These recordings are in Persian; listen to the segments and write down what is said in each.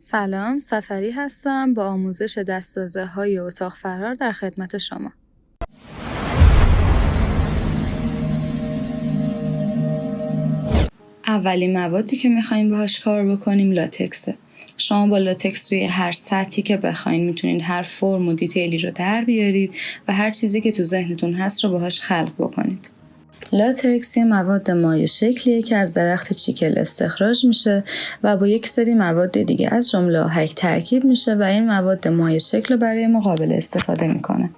سلام، سفری هستم با آموزش دستازه‌های اتاق فرار در خدمت شما. اولین موادی که می‌خوایم باهاش کار بکنیم لاتکسه. شما با لاتکس روی هر سطحی که بخواید میتونید هر فرم و دیتیلی رو در بیارید و هر چیزی که تو ذهنتون هست رو باهاش خلق بکنید. لاتکس یه مواد مایع شکلیه که از درخت چیکل استخراج میشه و با یک سری مواد دیگه از جمله آهک ترکیب میشه و این مواد مایع شکل رو برای ما قابل استفاده میکنه.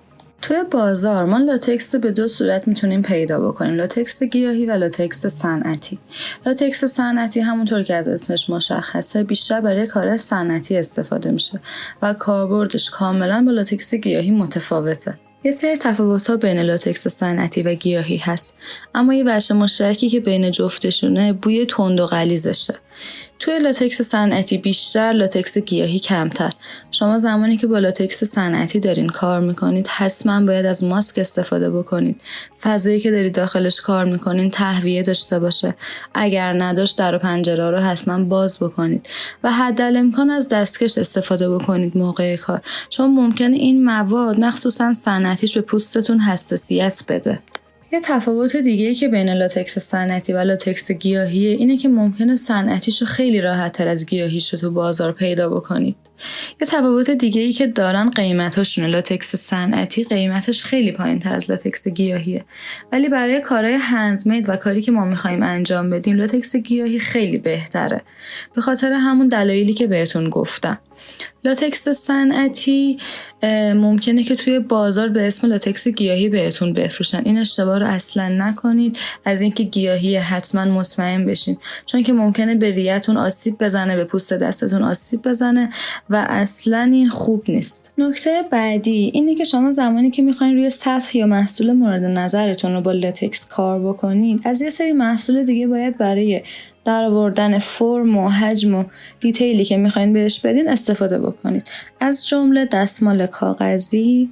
توی بازار ما لاتکس رو به دو صورت میتونیم پیدا بکنیم: لاتکس گیاهی و لاتکس صنعتی. لاتکس صنعتی همونطور که از اسمش مشخصه بیشتر برای کار صنعتی استفاده میشه و کاربردش کاملا با لاتکس گیاهی متفاوته. یه سری تفاوت‌ها بین لاتکس صنعتی و گیاهی هست، اما یه وجه مشترکی که بین جفتشونه بوی تند و غلیظشه. توی لاتکس صنعتی بیشتر، لاتکس گیاهی کمتر. شما زمانی که با لاتکس صنعتی دارین کار میکنید حتما باید از ماسک استفاده بکنید. فضایی که دارید داخلش کار میکنین تهویه داشته باشه. اگر نداشت در و پنجره رو حتما باز بکنید و حدالامکان از دستکش استفاده بکنید موقع کار، چون ممکنه این مواد مخصوصا صنعتیش به پوستتون حساسیت بده. یه تفاوت دیگه‌ای که بین لاتکس صنعتی و لاتکس گیاهیه اینه که ممکنه صنعتیشو خیلی راحت‌تر از گیاهیشو تو بازار پیدا بکنید. یه تفاوت دیگه‌ای که دارن قیمتاشونه. لاتکس صنعتی قیمتش خیلی پایین‌تر از لاتکس گیاهیه، ولی برای کارهای هندمید و کاری که ما می‌خوایم انجام بدیم لاتکس گیاهی خیلی بهتره، به خاطر همون دلایلی که بهتون گفتم. لاتکس صنعتی ممکنه که توی بازار به اسم لاتکس گیاهی بهتون بفروشن. این اشتباه رو اصلا نکنید. از اینکه گیاهی حتما مطمئن بشین، چون که ممکنه به ریه‌تون آسیب بزنه، به پوست دستتون آسیب بزنه و اصلا این خوب نیست. نکته بعدی اینه که شما زمانی که میخواین روی سطح یا محصول مورد نظرتون رو با لاتکس کار بکنید، از یه سری محصول دیگه باید برای درآوردن فرم و حجم و دیتیلی که میخواین بهش بدین استفاده بکنید. از جمله دستمال کاغذی،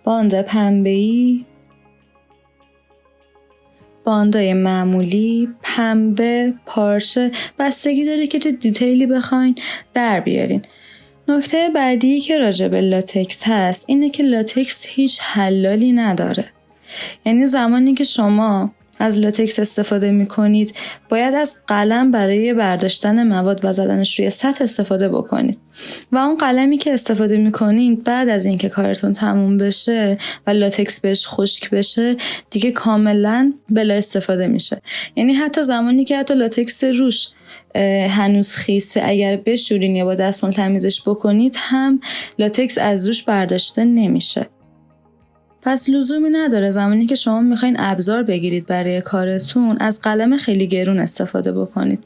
باند پنبه‌ای، باندای معمولی، پنبه، پارچه، بستگی داره که چه دیتیلی بخواین در بیارین. نکته بعدی که راجع به لاتکس هست اینه که لاتکس هیچ حلالی نداره. یعنی زمانی که شما از لاتکس استفاده میکنید باید از قلم برای برداشتن مواد و زدنش روی سطح استفاده بکنید و اون قلمی که استفاده میکنید بعد از اینکه کارتون تموم بشه و لاتکس بهش خشک بشه دیگه کاملا بلا استفاده میشه. یعنی حتی زمانی که حتی لاتکس روش هنوز خیسه، اگر بشورین یا با دستمال تمیزش بکنید هم لاتکس از روش برداشته نمیشه. پس لزومی نداره زمانی که شما میخواین ابزار بگیرید برای کارتون از قلم خیلی گرون استفاده بکنید.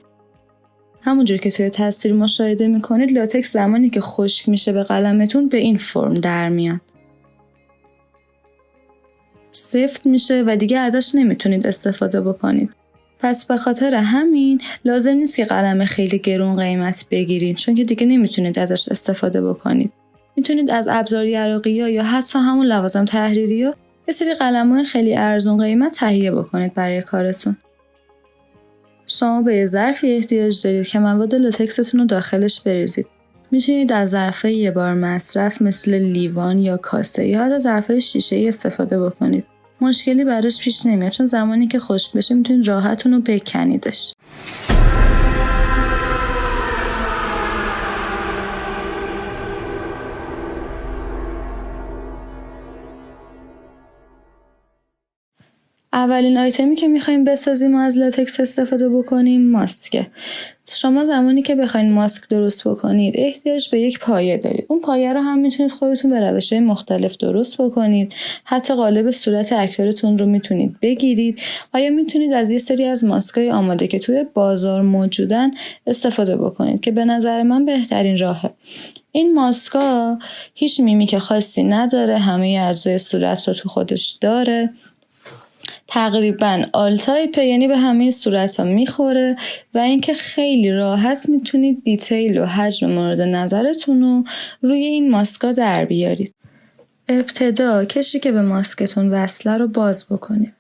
همونجور که توی تصویر مشاهده میکنید لاتکس زمانی که خشک میشه به قلمتون به این فرم در میاد. سفت میشه و دیگه ازش نمیتونید استفاده بکنید. پس به خاطر همین لازم نیست که قلم خیلی گرون قیمت بگیرید، چون که دیگه نمیتونید ازش استفاده بکنید. میتونید از ابزار یراقی‌ها یا حتی همون لوازم تحریری‌ها یه سری قلم‌های خیلی ارزون قیمت تهیه بکنید برای کارتون. شما به یه ظرفی احتیاج دارید که مواد لاتکستون رو داخلش بریزید. میتونید از ظرفای یه بار مصرف مثل لیوان یا کاسه یا حتی ظرفای شیشه‌ای استفاده بکنید. مشکلی براش پیش نمیاد، چون زمانی که خشک بشه میتونید راحت اون رو بکنیدش. اولین آیتمی که میخوایم بسازیم و از لاتکس استفاده بکنیم ماسکه. شما زمانی که بخواین ماسک درست بکنید احتیاج به یک پایه دارید. اون پایه رو هم میتونید خودتون به روش‌های مختلف درست بکنید. حتی قالب صورت اکبرتون رو میتونید بگیرید و یا میتونید از یه سری از ماسکای آماده که توی بازار موجودن استفاده بکنید که به نظر من بهترین راهه. این ماسکا هیچ میمیک خاصی نداره، همه اعضای صورت رو تو خودش داره. تقریباً آل تایپ، یعنی به همه صورت‌ها میخوره و اینکه خیلی راحت میتونید دیتیل و حجم مورد نظرتون رو روی این ماسکا در بیارید. ابتدا کشی که به ماسکتون وصله رو باز بکنید.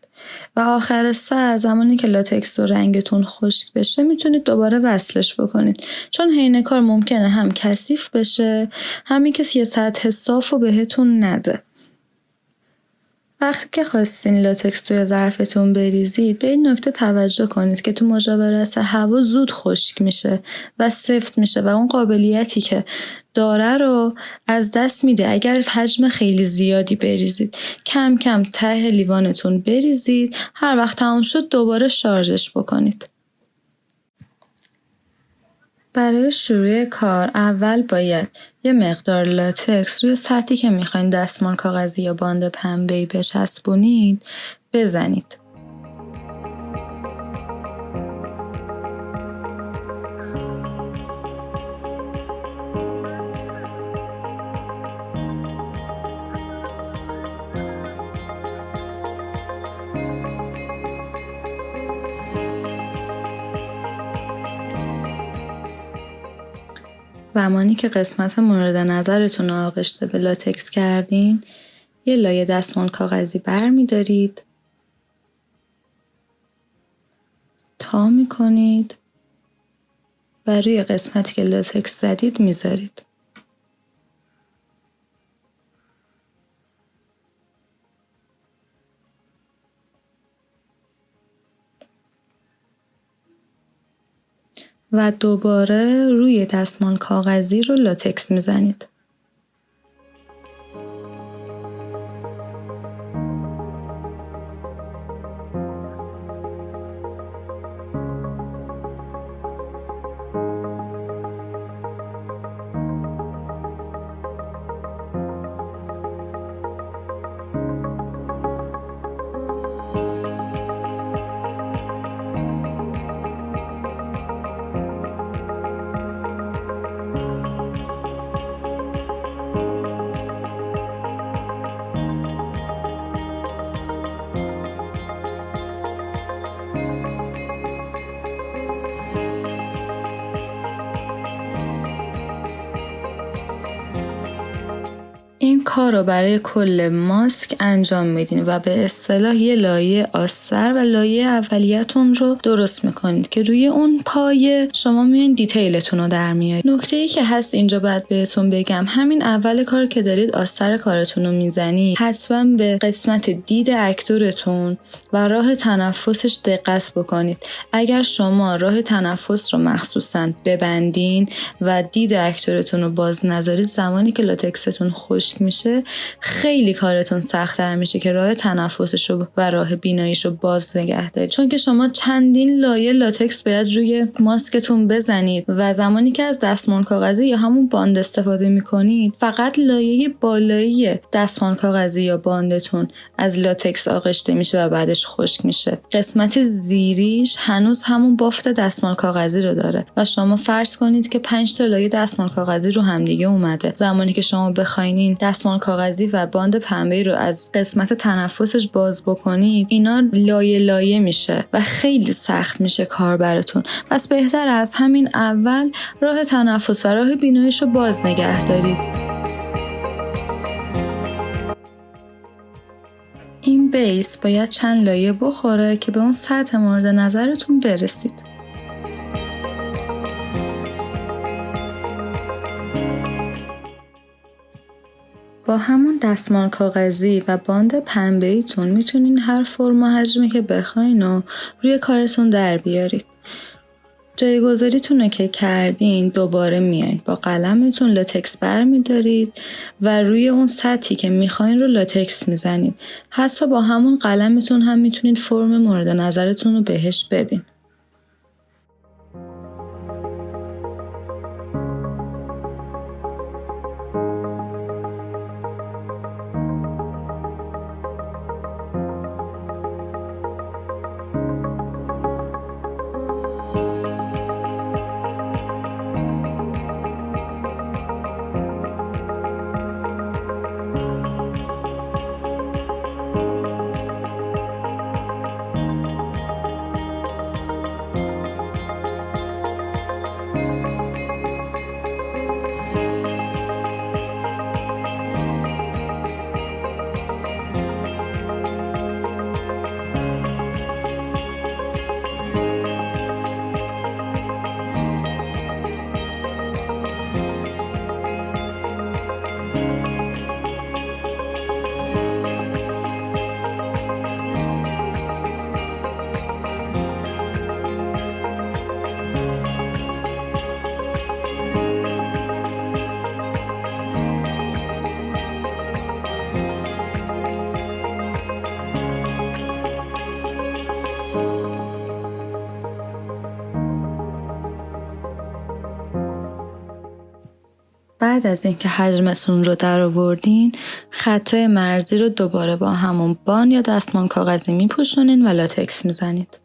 و آخر سر زمانی که لاتکس و رنگتون خشک بشه میتونید دوباره وصلش بکنید، چون حین کار ممکنه هم کثیف بشه همین که یه سطح صاف رو بهتون نده. وقتی که خواستین لاتکس توی ظرفتون بریزید به این نکته توجه کنید که تو مجاورت هوا زود خشک میشه و سفت میشه و اون قابلیتی که داره رو از دست میده. اگر حجم خیلی زیادی بریزید کم کم ته لیوانتون بریزید، هر وقت تموم شد دوباره شارژش بکنید. برای شروع کار اول باید یه مقدار لاتکس روی سطحی که میخواین دستمال کاغذی یا باند پنبه‌ای بچسبونید بزنید. زمانی که قسمت مورد نظرتون رو آغشته به لاتکس کردین، یه لایه دستمال کاغذی بر می دارید، تا می کنید و روی قسمتی که لاتکس زدید می ذارید. و دوباره روی دستمال کاغذی رو لاتکس میزنید. این کار رو برای کل ماسک انجام میدین و به اصطلاح یه لایه آستر و لایه اولیتون رو درست میکنید که روی اون پایه شما میان دیتیلتون رو در میارید. نکته‌ای که هست اینجا باید بهتون بگم، همین اول کار که دارید آستر کارتون رو میزنید حتما به قسمت دید اکتورتون و راه تنفسش دقت بکنید. اگر شما راه تنفس رو مخصوصاً ببندین و دید اکتورتون رو باز نذارید، زمانی که لاتکستون خشک میشه خیلی کارتون سخت‌تر میشه که راه تنفسش رو و راه بیناییش رو باز نگه دارید، چون که شما چندین لایه لاتکس باید روی ماسکتون بزنید و زمانی که از دستمال کاغذی یا همون باند استفاده میکنید فقط لایه بالایی دستمال کاغذی یا باندتون از لاتکس آغشته میشه و بعدش خشک میشه. قسمت زیریش هنوز همون بافت دستمال کاغذی رو داره و شما فرض کنید که 5 تا لایه دستمال کاغذی رو همدیگه اومده. زمانی که شما بخواین دستمال کاغذی و باند پنبه‌ای رو از قسمت تنفسش باز بکنید، اینا لایه لایه میشه و خیلی سخت میشه کار براتون. پس بهتر از همین اول راه تنفس و راه بیناییش رو باز نگه دارید. این بیس باید چند لایه بخوره که به اون سطح مورد نظرتون برسید. با همون دستمال کاغذی و باند پنبه‌ایتون میتونین هر فرم و حجمی که بخواین و روی کارتون در بیارید. جایگذاریتون رو که کردین دوباره میاین با قلمتون لاتکس بر میدارید و روی اون سطحی که میخواین رو لاتکس میزنید. حتی با همون قلمتون هم میتونید فرم مورد نظرتون رو بهش بدین. بعد از اینکه حجمتون رو در آوردین، خطای مرزی رو دوباره با همون بان یا دستمال کاغذی میپوشونین و لاتکس میزنید.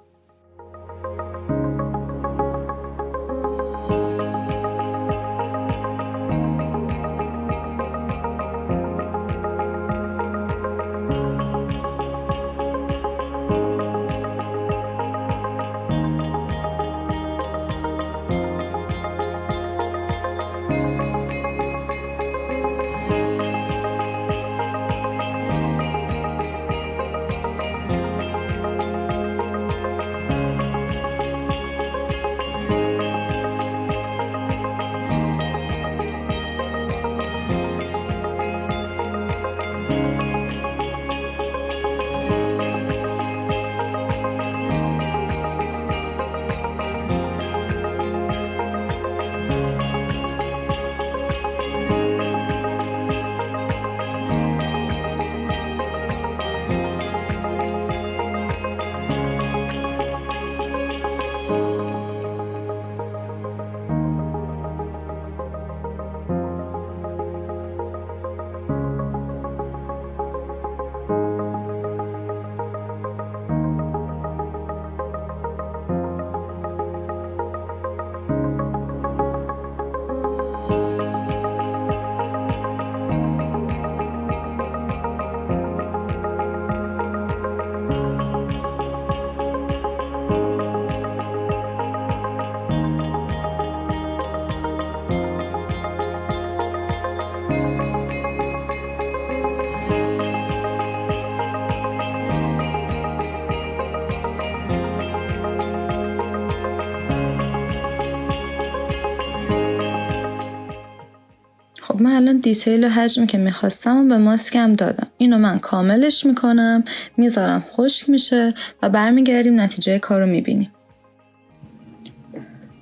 خب من الان دیتیل و حجمی که میخواستم به ماسکم دادم. اینو من کاملش میکنم، میذارم خشک میشه و برمیگردیم نتیجه کارو میبینیم.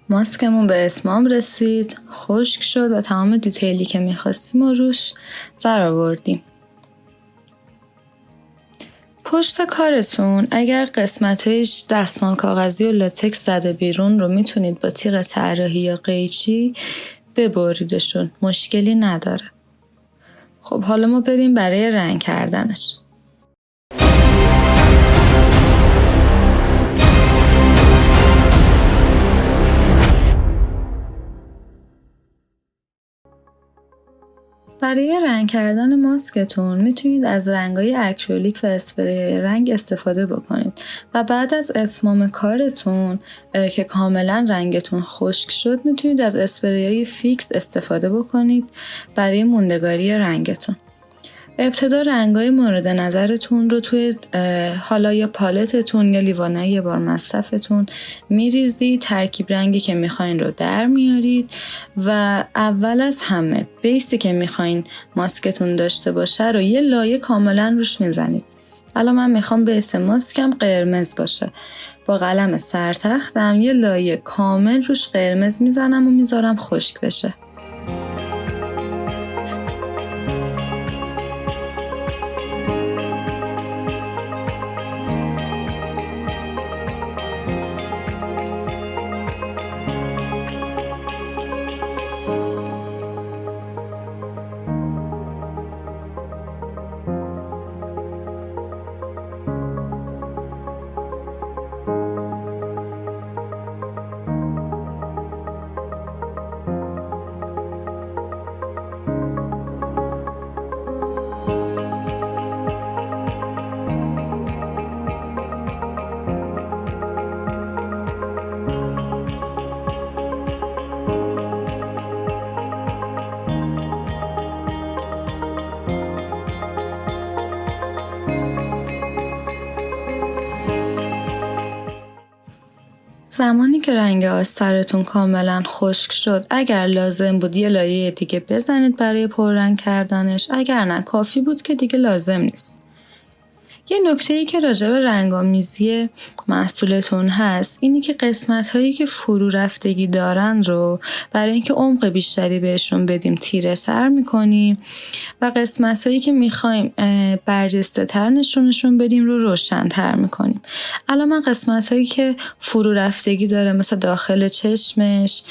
ماسکمون به اتمام رسید، خشک شد و تمام دیتیلی که میخواستیم رو روش در آوردیم. پشت کارتون اگر قسمتش دستمال کاغذی و لاتکس زده بیرون رو میتونید با تیغ طراحی یا قیچی ببریدشون، مشکلی نداره. خب حالا ما بریم برای رنگ کردنش. برای رنگ کردن ماسکتون میتونید از رنگ‌های اکریلیک و اسپری رنگ استفاده بکنید و بعد از اتمام کارتون که کاملا رنگتون خشک شد میتونید از اسپری‌های فیکس استفاده بکنید برای موندگاری رنگتون. ابتدا رنگ‌های مورد نظرتون رو توی حالا یا پالتتون یا لیوانه یه بار مصرفتون میریزید، ترکیب رنگی که میخواین رو در میارید و اول از همه بیسی که میخواین ماسکتون داشته باشه رو یه لایه کاملا روش میزنید. الان من میخوام بیس ماسکم قرمز باشه. با قلم سرتختم یه لایه کامل روش قرمز میزنم و میذارم خشک بشه. زمانی که رنگ آسترتون کاملا خشک شد، اگر لازم بود یه لایه دیگه بزنید برای پررنگ کردنش، اگر نه کافی بود که دیگه لازم نیست. یه نکته‌ای که راجع به رنگ‌آمیزی محصولتون هست اینی که قسمت‌هایی که فرو رفتگی دارن رو برای اینکه عمق بیشتری بهشون بدیم تیره‌تر می‌کنیم و قسمت‌هایی که می‌خوایم برجسته‌تر نشونشون بدیم رو روشن‌تر می‌کنیم. الان من قسمت‌هایی که فرو رفتگی داره مثل داخل چشمش،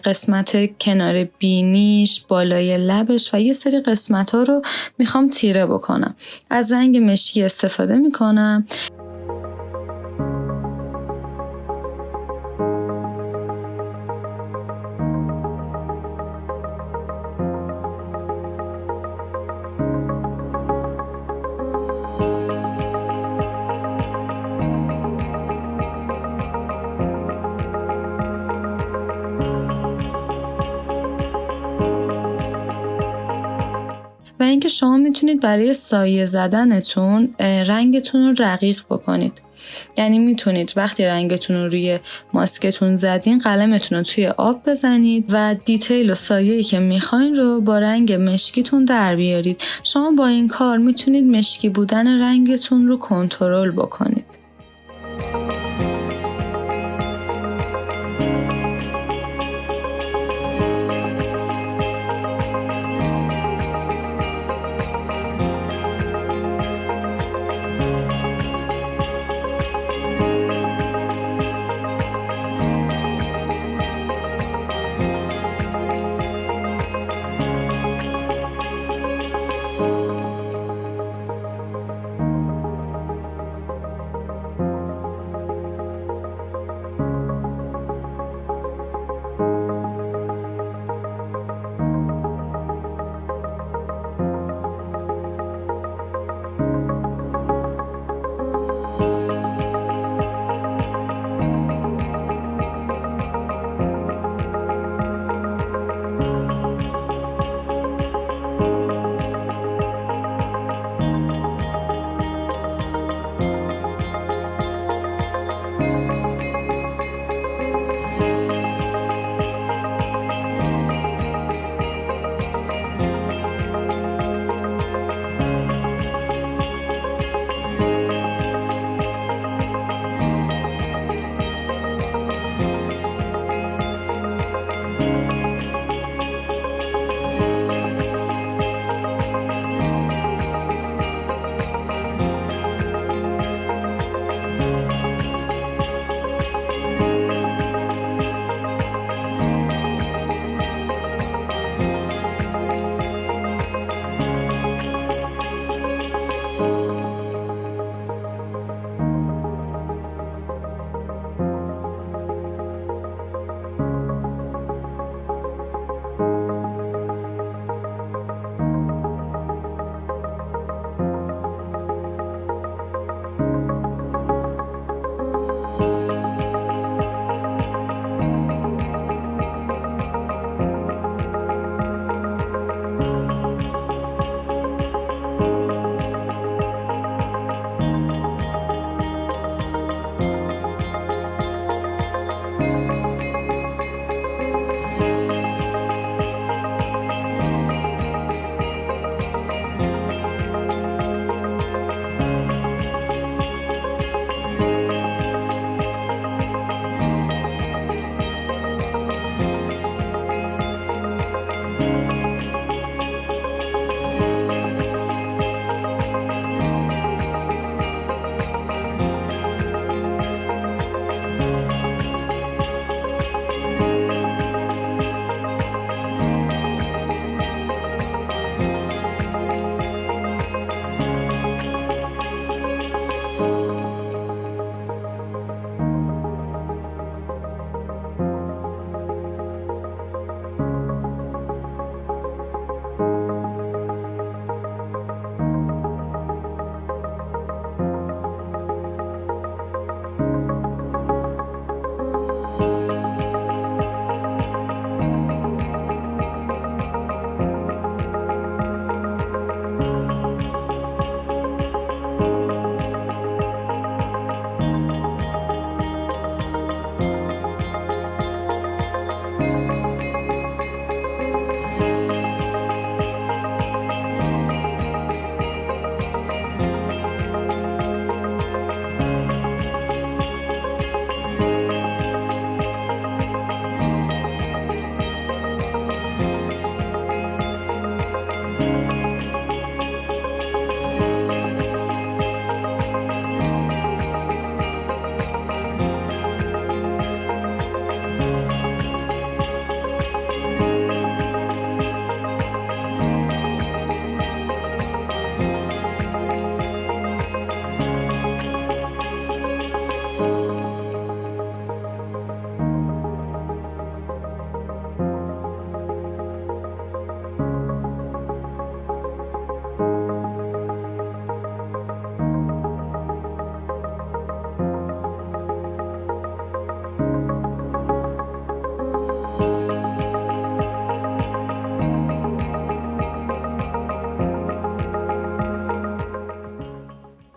قسمت کنار بینیش، بالای لبش و یه سری قسمت‌ها رو می‌خوام تیره بکنم. از رنگ مشکی استفاده میکنم. و اینکه شما میتونید برای سایه زدنتون رنگتون رو رقیق بکنید. یعنی میتونید وقتی رنگتون رو روی ماسکتون زدین قلمتون رو توی آب بزنید و دیتیل و سایه‌ای که میخواین رو با رنگ مشکیتون در بیارید. شما با این کار میتونید مشکی بودن رنگتون رو کنترل بکنید.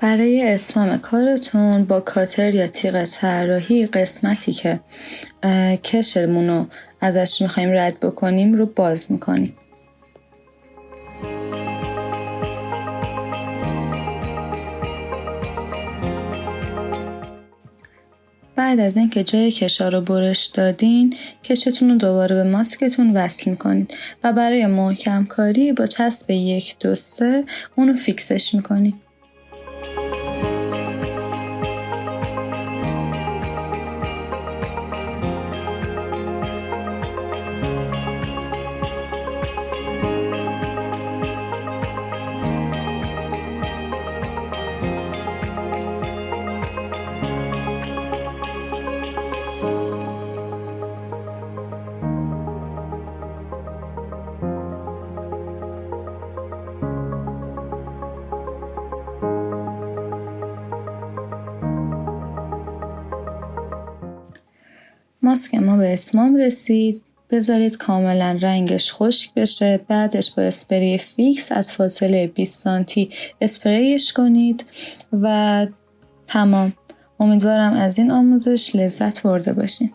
برای اتمام کارتون با کاتر یا تیغ طراحی قسمتی که کشمون رو ازش میخوایم رد بکنیم رو باز میکنیم. بعد از اینکه جای کشا رو برش دادین، کشتون رو دوباره به ماسکتون وصل میکنید و برای محکم کاری با چسب 1 2 3 اونو فیکسش میکنید. ماسک ما به اتمام رسید. بذارید کاملا رنگش خشک بشه. بعدش با اسپری فیکس از فاصله 20 سانتی اسپریش کنید و تمام. امیدوارم از این آموزش لذت برده باشین.